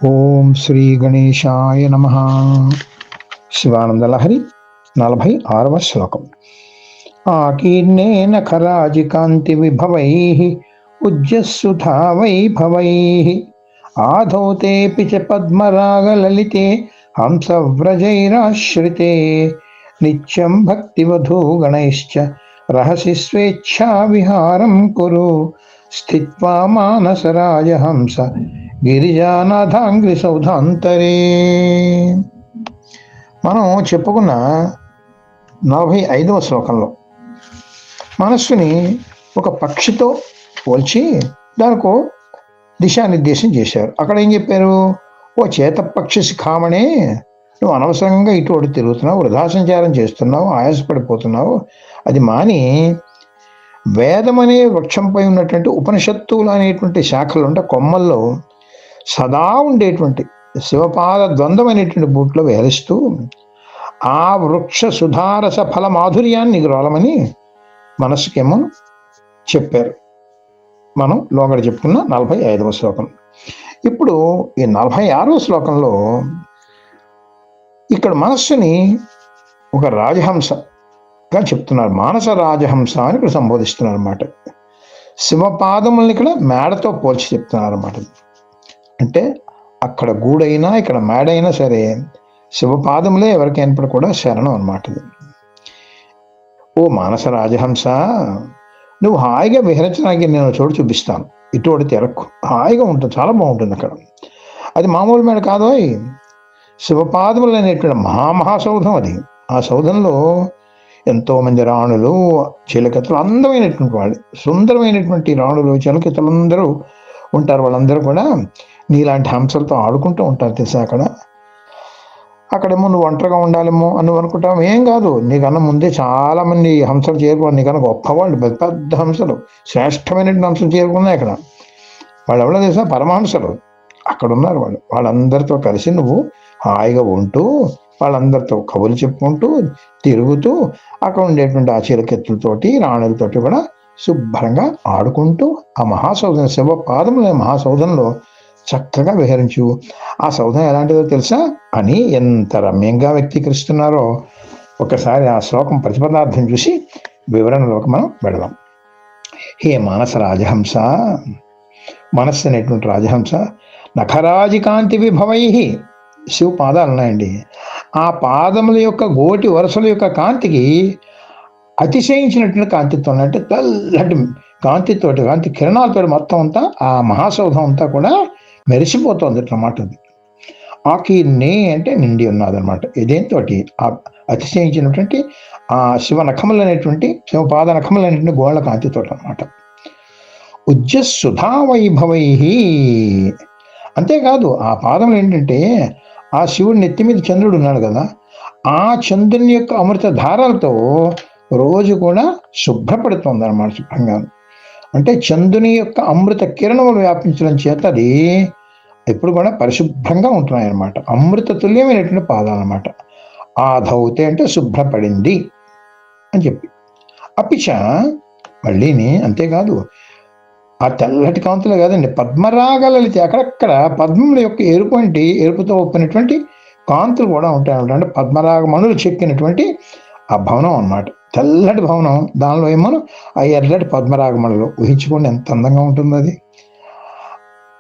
ఓం శ్రీ గణేశాయ నమః. శివానందలహరి 46వ శ్లోకం. ఆకీర్ణేన ఖరాజికాంతి విభవైః ఉజ్జస్సుధా వైభవైః ఆధౌ తేపి చ పద్మరాగలలితే హంసవ్రజైరాశ్రితే నిత్యం భక్తివధూ గణైశ్చ రహసి స్వేచ్ఛా విహారం కురు స్థిత్వా మానసరాజహంస గిరిజానాథాంగ్రి సౌధాంతరే. మనం చెప్పుకున్న 45వ శ్లోకంలో మనస్సుని ఒక పక్షితో పోల్చి దానికో దిశానిర్దేశం చేశారు. అక్కడ ఏం చెప్పారు? ఓ చేత పక్షి శిఖామణే, నువ్వు అనవసరంగా ఇటు అటు తిరుగుతున్నావు, వృధా సంచారం చేస్తున్నావు, ఆయాసపడిపోతున్నావు. అది మాని వేదం అనే వృక్షంపై ఉన్నటువంటి ఉపనిషత్తులు అనేటువంటి శాఖలు ఉంటే కొమ్మల్లో సదా ఉండేటువంటి శివపాద ద్వంద్వం అనేటువంటి బూట్లో వేరిస్తూ ఆ వృక్ష సుధారస ఫల మాధుర్యాన్ని గ్రోలమని మనస్సుకేమో చెప్పారు. మనం లోగడ చెప్పుకున్న 45వ శ్లోకం. ఇప్పుడు ఈ 46వ శ్లోకంలో ఇక్కడ మనస్సుని ఒక రాజహంసగా చెప్తున్నారు. మానస రాజహంస అని ఇక్కడ సంబోధిస్తున్నారు అన్నమాట. శివపాదములను ఇక్కడ మేడతో పోల్చి చెప్తున్నారు అన్నమాట. అంటే అక్కడ గూడైనా ఇక్కడ మేడైనా సరే శివపాదములే ఎవరికైనా కూడా శరణం అన్నమాట. ఓ మానస రాజహంస, నువ్వు హాయిగా విహరించడానికి నేను చోటు చూపిస్తాను. ఇటువంటి తెరకు హాయిగా ఉంటుంది, చాలా బాగుంటుంది అక్కడ. అది మామూలు మేడ కాదు, శివపాదములు అనేటువంటి మహాసౌధం అది. ఆ సౌధంలో ఎంతోమంది రాణులు చిలకతులు, అందమైనటువంటి వాళ్ళు, సుందరమైనటువంటి రాణులు చిలకతులు అందరూ ఉంటారు. వాళ్ళందరూ కూడా నీలాంటి హంసలతో ఆడుకుంటూ ఉంటారు తెలుసా. అక్కడేమో నువ్వు ఒంటరిగా ఉండాలేమో అని నువ్వు అనుకుంటావు. ఏం కాదు, నీకన్నా ముందే చాలా మంది హంసలు చేరుకున్నారు. నీకన్నా గొప్పవాళ్ళు, పెద్ద పెద్ద హంసలు, శ్రేష్టమైనటువంటి హంసలు చేరుకున్నాయి అక్కడ. వాళ్ళు ఎవరో తెలుసా? పరమహంసలు అక్కడ ఉన్నారు. వాళ్ళందరితో కలిసి నువ్వు హాయిగా ఉంటూ వాళ్ళందరితో కబుర్లు చెప్పుకుంటూ తిరుగుతూ అక్కడ ఉండేటువంటి ఆ చిలకెత్తులతోటి రాణులతోటి కూడా శుభ్రంగా ఆడుకుంటూ ఆ మహాసౌధం శివ పాదముల మహాసౌధంలో చక్కగా విహరించు. ఆ సౌధం ఎలాంటిదో తెలుసా అని ఎంత రమ్యంగా వ్యక్తీకరిస్తున్నారో ఒకసారి ఆ శ్లోకం ప్రతిపదార్థం చూసి వివరణలోకి మనం వెళదాం. హే మానస రాజహంస, మనస్సు అనేటువంటి రాజహంస, నఖరాజికాంతి విభవై, శివ పాదాలు ఉన్నాయండి. ఆ పాదముల యొక్క గోటి వరుసల యొక్క కాంతికి అతిశయించినటువంటి కాంతితో, అంటే తెల్లటి కాంతి కిరణాలతో మొత్తం అంతా ఆ మహాసౌధం అంతా కూడా మెరిసిపోతుంది అన్నమాట. అది ఆకీర్ణే అంటే నిండి ఉన్నదన్నమాట. ఇదేంతో ఆ అతిశయించినటువంటి ఆ శివ నఖములు అనేటువంటి శివపాద నఖములు అనేటువంటి గోళ్ళ కాంతితో అన్నమాట. ఉజ్జస్సుధా వైభవై, అంతేకాదు ఆ పాదములు ఏంటంటే ఆ శివుడి నెత్తి మీద చంద్రుడు ఉన్నాడు కదా, ఆ చంద్రుని యొక్క అమృత ధారాలతో రోజు కూడా శుభ్రపడుతుంది అన్నమాట. శుభ్రంగా అంటే చంద్రుని యొక్క అమృత కిరణములు వ్యాపించడం చేత అది ఎప్పుడు కూడా పరిశుభ్రంగా ఉంటున్నాయి అన్నమాట. అమృత తుల్యమైనటువంటి పాదాలు అన్నమాట. ఆధౌతే అంటే శుభ్రపడింది అని చెప్పి. అపిచ మళ్ళీని అంతేకాదు, ఆ తెల్లటి కాంతులు కాదండి, పద్మరాగలలితే అక్కడక్కడ పద్మముల యొక్క ఎరుపుతో ఒప్పినటువంటి కాంతులు కూడా ఉంటాయి. అంటే పద్మరాగ మణులు చెక్కినటువంటి ఆ భవనం అన్నమాట. తెల్లటి భవనం, దానిలో ఏమో ఆ ఎర్రటి పద్మరాగమణులు. ఊహించుకోండి ఎంత అందంగా ఉంటుంది అది.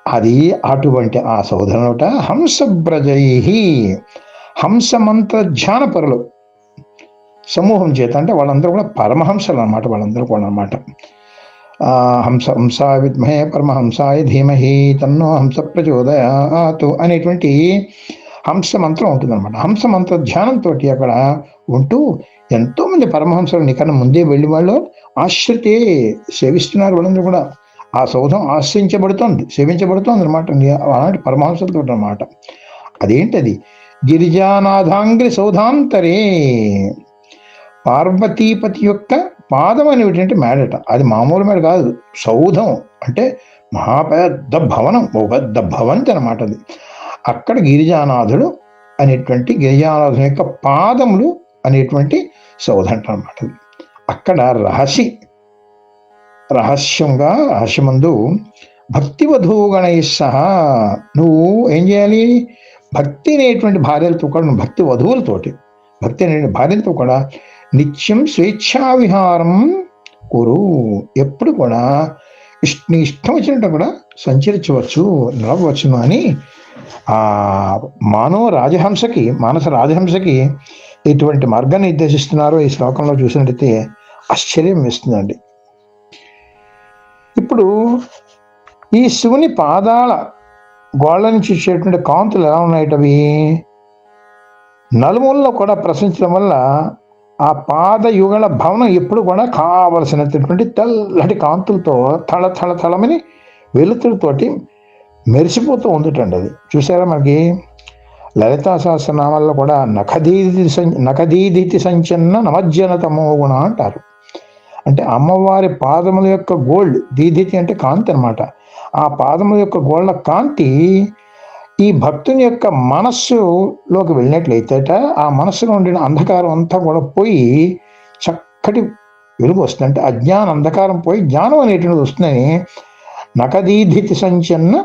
అది అటువంటి ఆ సౌధనట హంసబ్రజై, హంస మంత్ర ధ్యాన పరులు సమూహం చేత, అంటే వాళ్ళందరూ కూడా పరమహంసలు అనమాట. వాళ్ళందరూ కూడా అనమాట హంస విద్మహే పరమహంసాయ ధీమహి తన్నో హంస ప్రచోదయాతు అనేటువంటి హంస మంత్రం ఉంటుందన్నమాట. హంస మంత్ర ధ్యానంతో అక్కడ ఉంటూ ఎంతోమంది పరమహంసలు నీకన్నా ముందే వెళ్ళి వాళ్ళు ఆశ్రితే సేవిస్తున్నారు. వాళ్ళందరూ కూడా ఆ సౌధం సేవించబడుతోంది అనమాట. అలాంటి పరమహంసలతో అనమాట. అదేంటది? గిరిజానాథాంగ్రి సౌధాంతరే, పార్వతీపతి యొక్క పాదం అనేటువంటి మేడట. అది మామూలు మేడ కాదు, సౌధం అంటే మహాపెద్ద భవనం, ఓ పెద్ద భవంతి అనమాట అది. అక్కడ గిరిజానాథుడు అనేటువంటి గిరిజానాథుని యొక్క పాదములు అనేటువంటి సౌధం అనమాట. అక్కడ రహస్యమందు భక్తి వధూగణై సహా నువ్వు ఏం చేయాలి? భక్తి అనేటువంటి భార్యలతో కూడా నువ్వు భక్తి వధువులతోటి, భక్తి అనే భార్యలతో కూడా నిత్యం స్వేచ్ఛా విహారం కురు. ఎప్పుడు కూడా నీ ఇష్టం వచ్చినట్టు కూడా సంచరించవచ్చు, నడవచ్చును అని ఆ మానస రాజహంసకి ఇటువంటి మార్గాన్ని నిర్దేశిస్తున్నారో ఈ శ్లోకంలో చూసినట్టయితే ఆశ్చర్యం వేస్తుందండి. ఇప్పుడు ఈ శివుని పాదాల గోళ్ళ నుంచి వచ్చేటువంటి కాంతులు ఎలా ఉన్నాయటవి? నలుమూలలో కూడా ప్రశ్నించడం వల్ల ఆ పాద యుగళ భవనం ఎప్పుడు కూడా కావలసినటువంటి తెల్లటి కాంతులతో తళమని వెలుతురుతోటి మెరిసిపోతూ ఉందిటండి. అది చూసారా? మనకి లలితా సహస్రనామాల్లో కూడా నఖదీదితి సంచన్న నమజ్జనతమో గుణ అంటారు. అంటే అమ్మవారి పాదముల యొక్క గోల్డ్, దీదితి అంటే కాంతి అనమాట. ఆ పాదముల యొక్క గోళ్ళ కాంతి ఈ భక్తుని యొక్క మనస్సులోకి వెళ్ళినట్లయితేట ఆ మనస్సులో ఉండిన అంధకారం అంతా కూడా పోయి చక్కటి వెలుగు వస్తుంది. అంటే అజ్ఞాన అంధకారం పోయి జ్ఞానం అనేటువంటిది వస్తుందని నఖదీధితి సంచన్న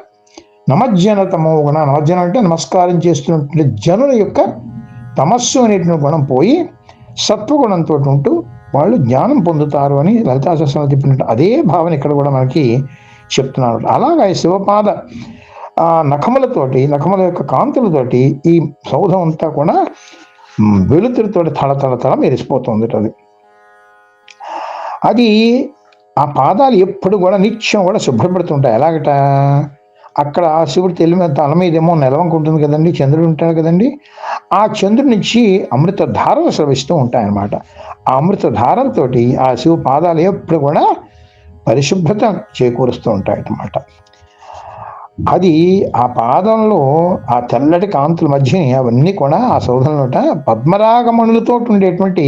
నమజ్జన తమో గుణ. నమజ్జనం అంటే నమస్కారం చేస్తున్నటువంటి జనుల యొక్క తమస్సు అనేటువంటి గుణం పోయి సత్వగుణంతో ఉంటూ వాళ్ళు జ్ఞానం పొందుతారు అని లలితా సహస్రంలో చెప్పినట్టు అదే భావన ఇక్కడ కూడా మనకి చెప్తున్నారు. అలాగా ఈ శివపాద నఖముల యొక్క కాంతులతోటి ఈ సౌధం అంతా కూడా వెలుతురుతోటి తళ మెరిసిపోతుంది. అది ఆ పాదాలు ఎప్పుడు కూడా నిత్యం కూడా శుభ్రపడుతుంటాయి. ఎలాగట? అక్కడ శివుడు తల మీదేమో నెలవంక ఉంటుంది కదండి, చంద్రుడు ఉంటాడు కదండి. ఆ చంద్రుడి నుంచి అమృత ధారలు స్రవిస్తూ ఉంటాయన్నమాట. ఆ అమృత ధారలతోటి ఆ శివ పాదాలు ఎప్పుడు కూడా పరిశుభ్రత చేకూరుస్తూ ఉంటాయన్నమాట. అది ఆ పాదంలో ఆ తెల్లటి కాంతుల మధ్యని అవన్నీ కూడా ఆ సౌధంలోట పద్మరాగమణులతో ఉండేటువంటి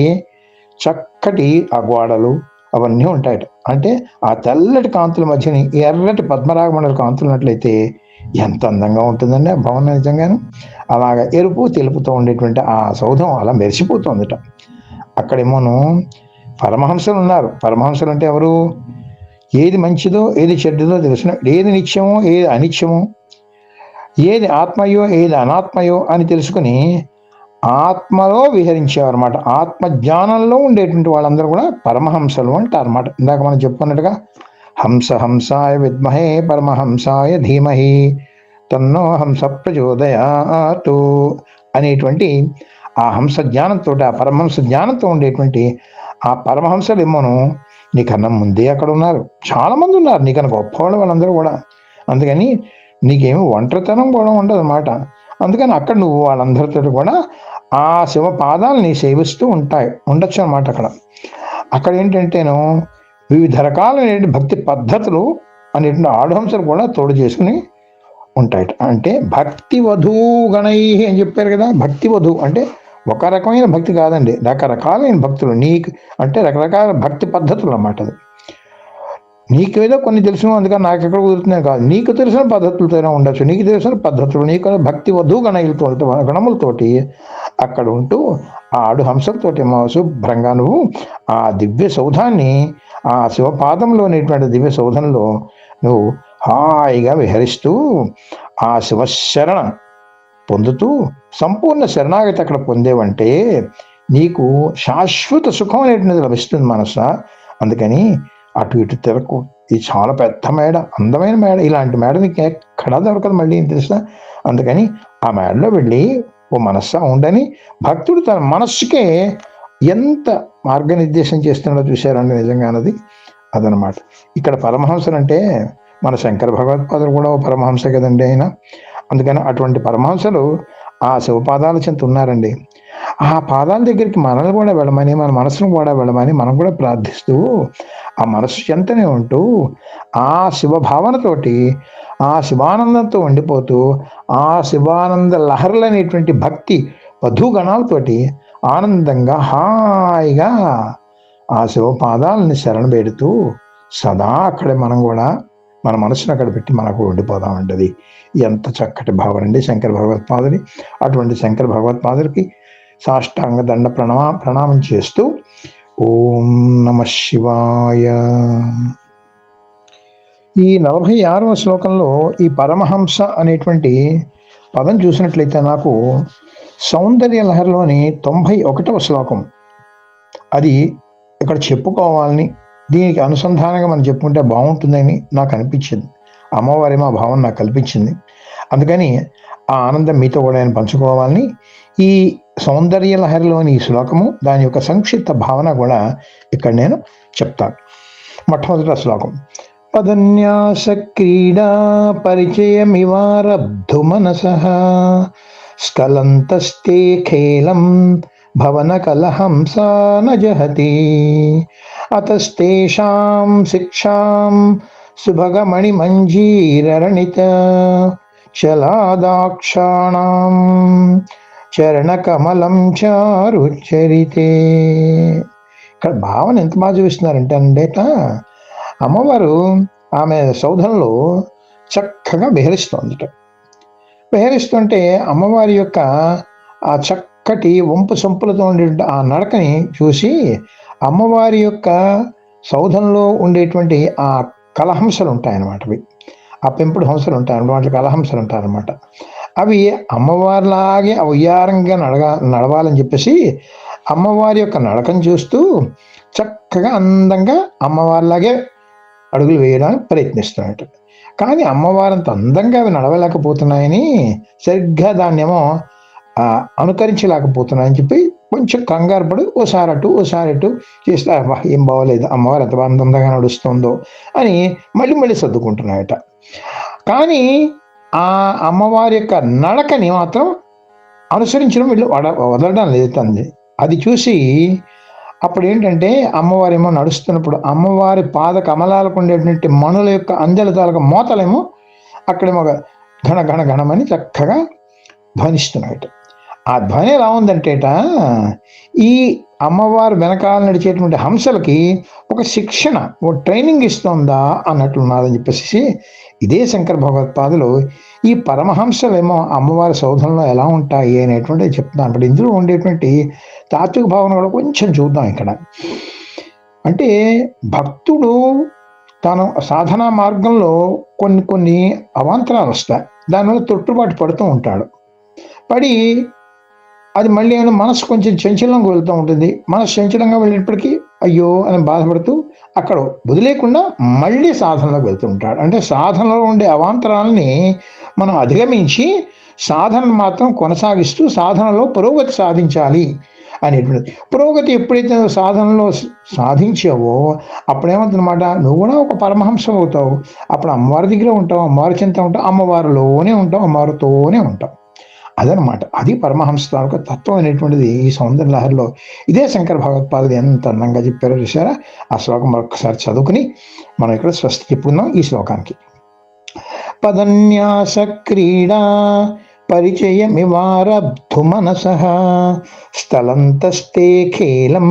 చక్కటి ఆ గోడలు అవన్నీ ఉంటాయట. అంటే ఆ తెల్లటి కాంతుల మధ్యని ఎర్రటి పద్మరాగమణుల కాంతులు ఉన్నట్లయితే ఎంత అందంగా ఉంటుందండి ఆ భవనం నిజంగాను. అలాగా ఎరుపు తెలుపుతో ఉండేటువంటి ఆ సౌధం అలా మెరిసిపోతుందట. అక్కడేమోను పరమహంసలు ఉన్నారు. పరమహంసలు అంటే ఎవరు? ఏది మంచిదో ఏది చెడ్డదో తెలిసిన, ఏది నిత్యమో ఏది అనిత్యమో, ఏది ఆత్మయో ఏది అనాత్మయో అని తెలుసుకుని ఆత్మలో విహరించేవారన్నమాట. ఆత్మజ్ఞానంలో ఉండేటువంటి వాళ్ళందరూ కూడా పరమహంసలు అంటారు అన్నమాట. ఇందాక మనం చెప్పుకున్నట్టుగా హంసాయ విద్మహే పరమహంసాయ ధీమహి తన్నో హంస ప్రచోదయాతు అనేటువంటి ఆ హంస జ్ఞానంతో, ఆ పరమహంస జ్ఞానంతో ఉండేటువంటి ఆ పరమహంసలు ఏమోను నీకన్నా ముందే అక్కడ ఉన్నారు. చాలా మంది ఉన్నారు నీకన్నా గొప్పవాళ్ళు వాళ్ళందరూ కూడా. అందుకని నీకేమి ఒంటరితనం కూడా ఉండదు అన్నమాట. అందుకని అక్కడ నువ్వు వాళ్ళందరితో కూడా ఆ శివ పాదాలని సేవిస్తూ ఉండొచ్చు అనమాట. అక్కడ ఏంటంటేను వివిధ రకాలైన భక్తి పద్ధతులు అనేటువంటి ఆడుహంసలు కూడా తోడు చేసుకుని ఉంటాయి. అంటే భక్తి వధూగణై అని చెప్పారు కదా. భక్తి వధువు అంటే ఒక రకమైన భక్తి కాదండి, రకరకాలైన భక్తులు. నీకు అంటే రకరకాల భక్తి పద్ధతులు అన్నమాట. అది నీకేదో కొన్ని తెలుసు, అందుకని నాకు ఎక్కడ కుదురుతున్నాయి కాదు. నీకు తెలిసిన పద్ధతులతోనే ఉండొచ్చు. నీకు తెలిసిన పద్ధతులు, నీకు భక్తి వధు గణములతోటి అక్కడ ఉంటూ ఆ ఆడు హంసలతోటి శుభ్రంగా నువ్వు ఆ దివ్య సౌధాన్ని, ఆ శివపాదంలోనేటువంటి దివ్య సౌధంలో నువ్వు హాయిగా విహరిస్తూ ఆ శివశరణ పొందుతూ సంపూర్ణ శరణాగతి అక్కడ పొందేవంటే నీకు శాశ్వత సుఖం అనేటువంటిది లభిస్తుంది మనస. అందుకని అటు ఇటు తిరకు. ఇది చాలా పెద్ద మేడ, అందమైన మేడ. ఇలాంటి మేడ నీకు ఎక్కడా దొరకదు మళ్ళీ, తెలుసా. అందుకని ఆ మేడలో వెళ్ళి ఓ మనస్సా ఉండని భక్తుడు తన మనస్సుకే ఎంత మార్గనిర్దేశం చేస్తున్నాడో చూశారండి నిజంగానది. అదనమాట. ఇక్కడ పరమహంసలు అంటే మన శంకర భగవత్పాదులు కూడా ఓ పరమహంస కదండి ఆయన. అందుకని అటువంటి పరమహంసలు ఆ శివపాదాల చెంత ఉన్నారండి. ఆ పాదాల దగ్గరికి మనల్ని కూడా వెళ్ళమని, మన మనసును కూడా వెళ్ళమని మనం కూడా ప్రార్థిస్తూ ఆ మనస్సు చెంతనే ఉంటూ ఆ శివభావనతోటి ఆ శివానందంతో ఉండిపోతూ ఆ శివానంద లహరులు అనేటువంటి భక్తి వధూగణాలతోటి ఆనందంగా హాయిగా ఆ శివపాదాలని శరణ పెడుతూ సదా అక్కడే మనం కూడా మన మనసును అక్కడ పెట్టి మనకు ఉండిపోదామండి. అది ఎంత చక్కటి భావన అండి శంకర భగవత్పాదుని. అటువంటి శంకర భగవత్పాదులకి సాష్టాంగ దండ ప్రణామం చేస్తూ ఓం నమ శివాయ. ఈ 46వ శ్లోకంలో ఈ పరమహంస అనేటువంటి పదం చూసినట్లయితే నాకు సౌందర్య లహరిలోని 91వ శ్లోకం అది ఇక్కడ చెప్పుకోవాలని, దీనికి అనుసంధానంగా మనం చెప్పుకుంటే బాగుంటుందని నాకు అనిపించింది. అమ్మవారి మా భావం నాకు కల్పించింది. అందుకని ఆ ఆనందం మీతో కూడా నేను పంచుకోవాలని ఈ సౌందర్య లహరిలోని ఈ శ్లోకము, దాని యొక్క సంక్షిప్త భావన కూడా ఇక్కడ నేను చెప్తాను. మొట్టమొదటి శ్లోకం. పదన్యాస క్రీడా పరిచయమివారబ్ధు మనసః స్ఖలంతస్తే ఖేలం భవన కలహంసా న జహతి అతస్తేషాం శిక్షాం సుభగమణి మంజీరరణిత చలాదాక్షాణం చరణకమలం చారుచరితే. ఇక్కడ భావన ఎంత బాగా చూపిస్తున్నారంటే అండేట, అమ్మవారు ఆమె సౌధంలో చక్కగా విహరిస్తోందిట. విహరిస్తుంటే అమ్మవారి యొక్క ఆ చక్కటి వంపు సొంపులతో ఉండే ఆ నడకని చూసి అమ్మవారి యొక్క సౌధంలో ఉండేటువంటి ఆ కలహంసలు ఉంటాయన్నమాట. అవి ఆ పెంపుడు హంసలు ఉంటాయి, వాటి కలహంసలు ఉంటాయన్నమాట. అవి అమ్మవారిలాగే ఉయ్యారంగా నడవాలని చెప్పేసి అమ్మవారి యొక్క నడకను చూస్తూ చక్కగా అందంగా అమ్మవారిలాగే అడుగులు వేయడానికి ప్రయత్నిస్తున్నట్టు. కానీ అమ్మవారంత అందంగా అవి నడవలేకపోతున్నాయని, సరిగ్గా దాన్నేమో అనుకరించలేకపోతున్నాయని చెప్పి కొంచెం కంగారు పడి ఓసారి అటు చేస్తే ఏం బాగోలేదు, అమ్మవారు ఎంత అందంగా నడుస్తుందో అని మళ్ళీ సర్దుకుంటున్నాయట. కానీ ఆ అమ్మవారి యొక్క నడకని మాత్రం అనుసరించడం వీళ్ళు వదలడం లేదు. అది చూసి అప్పుడు ఏంటంటే అమ్మవారేమో నడుస్తున్నప్పుడు అమ్మవారి పాద కమలాలకు ఉండేటువంటి మణుల యొక్క అంజల తాలూకు మోతలేమో అక్కడేమో ఘనమని చక్కగా ధ్వనిస్తున్నాయట. ఆ ధ్వని ఎలా ఉందంటేట, ఈ అమ్మవారు వెనకాల నడిచేటువంటి హంసలకి ఒక శిక్షణ, ఒక ట్రైనింగ్ ఇస్తుందా అన్నట్లున్నదని చెప్పేసి ఇదే శంకర భగవత్పాదులు ఈ పరమహంసలేమో అమ్మవారి సౌధంలో ఎలా ఉంటాయి అనేటువంటిది చెప్తున్నాను. అప్పుడు ఇందులో ఉండేటువంటి తాత్విక భావన కూడా కొంచెం చూద్దాం ఇక్కడ. అంటే భక్తుడు తాను సాధనా మార్గంలో కొన్ని అవాంతరాలు వస్తాయి, దానివల్ల తొట్టుబాటు పడుతూ ఉంటాడు. పడి అది మళ్ళీ మనసు కొంచెం చంచలంగా వెళ్తూ ఉంటుంది. మనసు చంచలంగా వెళ్ళేటప్పటికీ అయ్యో అని బాధపడుతూ అక్కడ వదిలేకుండా మళ్ళీ సాధనలోకి వెళ్తూ ఉంటాడు. అంటే సాధనలో ఉండే అవాంతరాలని మనం అధిగమించి సాధనను మాత్రం కొనసాగిస్తూ సాధనలో పురోగతి సాధించాలి అనేటువంటిది. పురోగతి ఎప్పుడైతే సాధనలో సాధించావో అప్పుడేమవుతుందన్నమాట, నువ్వు కూడా ఒక పరమహంసం అవుతావు. అప్పుడు అమ్మవారి దగ్గర ఉంటావు, అమ్మవారి చింత ఉంటావు, అమ్మవారిలోనే ఉంటావు, అమ్మవారితోనే ఉంటావు. అదనమాట, అది పరమహంస తాలూకా తత్వం అనేటువంటిది ఈ సౌందర్య లహరిలో ఇదే శంకర భగవత్పాదులు ఎంత అందంగా చెప్పారో చూసారా. ఆ శ్లోకం మరొకసారి చదువుకుని మనం ఇక్కడ స్వస్తి చెప్పుకుందాం ఈ శ్లోకానికి. పదన్యాస క్రీడా పరిచయమివారబ్ధు మనసః స్థలంతస్తే ఖేలం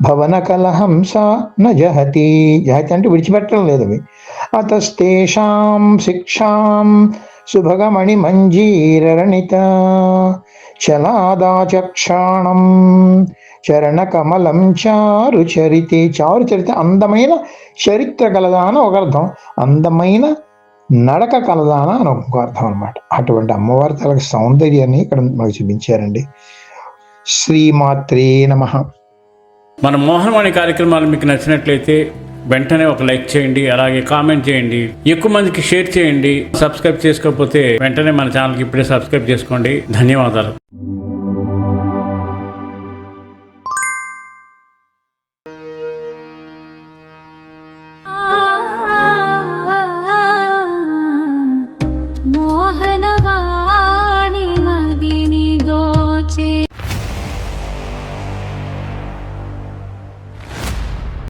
భవన కలహంసా న జహతి. జహతి అంటే విడిచిపెట్టడం లేదు. అవి అతస్తేషాం శిక్షాం సుభగమణి మంజీరరణిత చలాదాచక్షాణం చరణ కమలం చారుచరితే. చారుచరిత అందమైన చరిత్ర కలదా అని ఒక అర్థం, అందమైన నడక కలదాన అని ఒక అర్థం అనమాట. అటువంటి అమ్మవారి తలకి సౌందర్యాన్ని ఇక్కడ మనకు చూపించారండి. శ్రీమాత్రే నమః. మన మోహనవాణి కార్యక్రమాలు మీకు నచ్చినట్లయితే వెంటనే ఒక లైక్ చేయండి, అలాగే కామెంట్ చేయండి, ఎక్కువ మందికి షేర్ చేయండి. సబ్స్క్రైబ్ చేసుకోకపోతే వెంటనే మన ఛానల్కి ఇప్పుడే సబ్స్క్రైబ్ చేసుకోండి. ధన్యవాదాలు. మోహనవాణి